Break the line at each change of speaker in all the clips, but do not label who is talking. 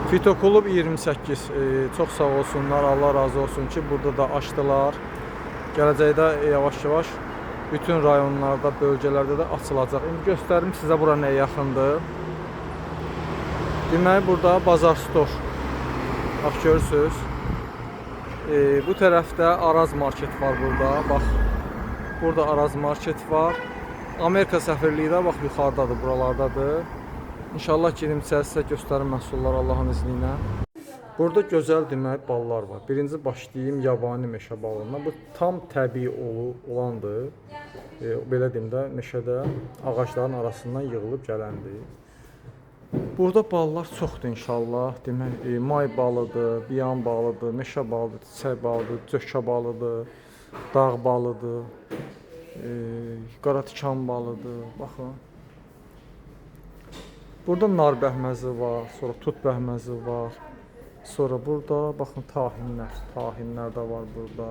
Fitoklub 28. Çox sağ olsunlar, Allah razı olsun ki, burada da açdılar. Gələcəkdə yavaş-yavaş bütün rayonlarda, bölgələrdə də açılacaq. İndi göstərim sizə bura nəyə yaxındır. Deməli, burada Bazar Store. Bax, görürsünüz. Bu tərəfdə Araz Market var burada. Bax, burada Araz Market var. Amerika səfirliyi də bax, yuxarıdadır, buralardadır. İnşallah gedim sizə göstərim məhsullar Allahın izni ilə. Burada gözəl demək ballar var. Birinci başlayayım yabani meşə balından. Bu tam təbii olandır. Belə deyim də, meşədə ağacların arasından yığılıb gələndir. Burada ballar çoxdur inşallah. Demək, may balıdır, biyan balıdır, meşə balıdır, çiçək balıdır, cökə balıdır, dağ balıdır, qara tikan balıdır. Baxın. Burada nar bəhməzi var, sonra tut bəhməzi var. Sonra burada baxın tahinlər də var burada.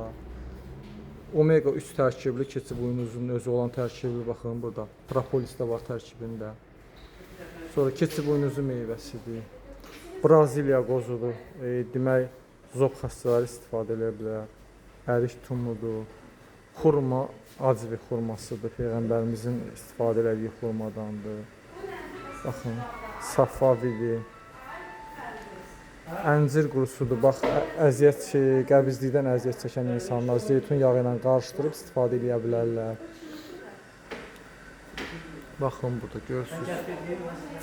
Omega 3 tərkibli keçi buynuzunun özü olan tərkibi baxın burada. Propolis də var tərkibində. Sonra keçi buynuzu meyvəsidir. Braziliya qozudur. Demək zob xəstələri istifadə edə bilər. Ərik tumudur. Xurma acvi xurmasıdır. Peyğəmbərimizin istifadə etdiyi xurmadandır. Baxın, safavidir. Əncir qurusudur. Bax, qəbizlikdən əziyyət çəkən insanlar zeytun yağı ilə qarışdırıb istifadə edə bilərlər. Baxın, burada görürsünüz.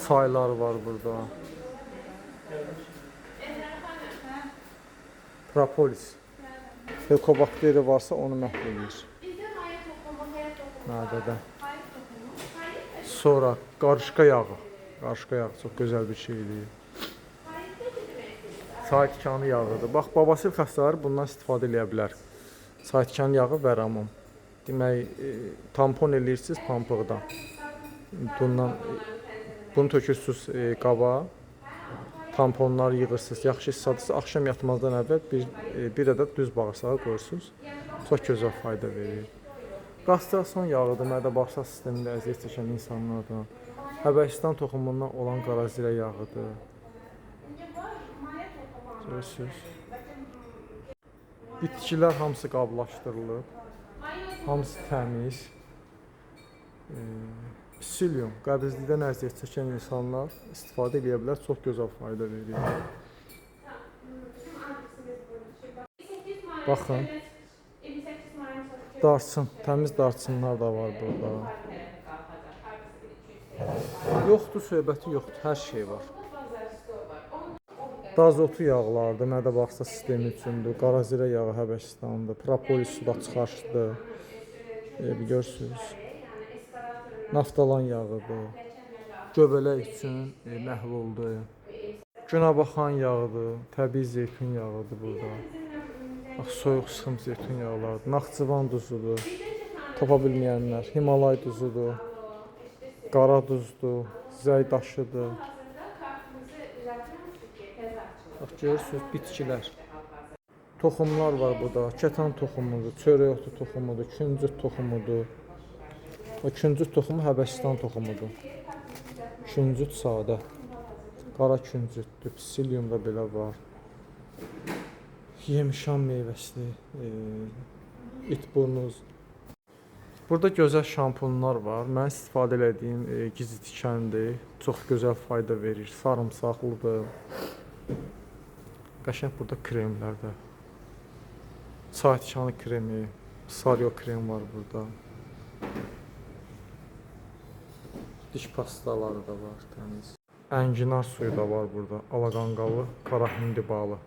Çaylar var burada. Propolis. Hekobakteri varsa onu məhv edir. Mədədə. Sonra qarışqa yağı. Qarışqa yağı çox gözəl bir şeydir. Çay tikanı yağıdır. Bax, babasil xəstələri bundan istifadə edə bilər. Çay tikanı yağı və ramon. Demək, tampon eləyirsiniz pambıqdan. Bunu tökürsünüz qaba. Tamponları yığırsınız. Yaxşı hissadisə, axşam yatmazdan əvvəl bir ədəd düz bağırsağı qoyursunuz. Çox gözəl fayda verir. Qastrasiyon yağıdır, mədə-bağırsaq sistemində əziyyət çəkən insanlardan. Həbəşistan toxumundan olan qarazirə yağıdır. Görürsünüz. Bitkilər hamısı qablaşdırılıb. Hamısı təmiz. Psilium, qəbizlikdən əziyyət çəkən insanlar istifadə edə bilər. Çox gözəl fayda verir. Baxın. Darçın, təmiz darçınlar da var burada. Yoxdur, söhbəti yoxdur, hər şey var. Dazotu yağlardır, mədə-bağırsaq sistemi üçündür. Qarazirə yağı Həbəşistandır, propolis suda çıxarışdır. Görürsünüz. Naftalan yağıdır. Göbələk üçün məhluldur. Günəbaxan yağıdır, təbii zeytun yağıdır burada. Bax, soyuq sıxım zeytun yağlardır. Naxçıvan duzudur. Tapa bilməyənlər. Himalay duzudur. Qara duzdur. Zəy daşıdır. Bax, görürsünüz, bitkilər. Toxumlar var burada. Kətan toxumudur, çörək otu toxumudur, küncüt toxumudur. O küncüt toxumu Həbəşistan toxumudur. Küncüt sadə. Qara küncütdür. Psilium da belə var. Yemişan meyvəsi, itburnuz. Burada gözəl şampunlar var. Mən istifadə etdiyim gizi tikəndir. Çox gözəl fayda verir. Sarımsaqlıdır. Qəşəng burada kremlər də. Çay tikanı kremi, saryo krem var burada. Diş pastaları da var təmiz. Ənginar suyu da var burada. Alaqanqalı, qara hindi balı.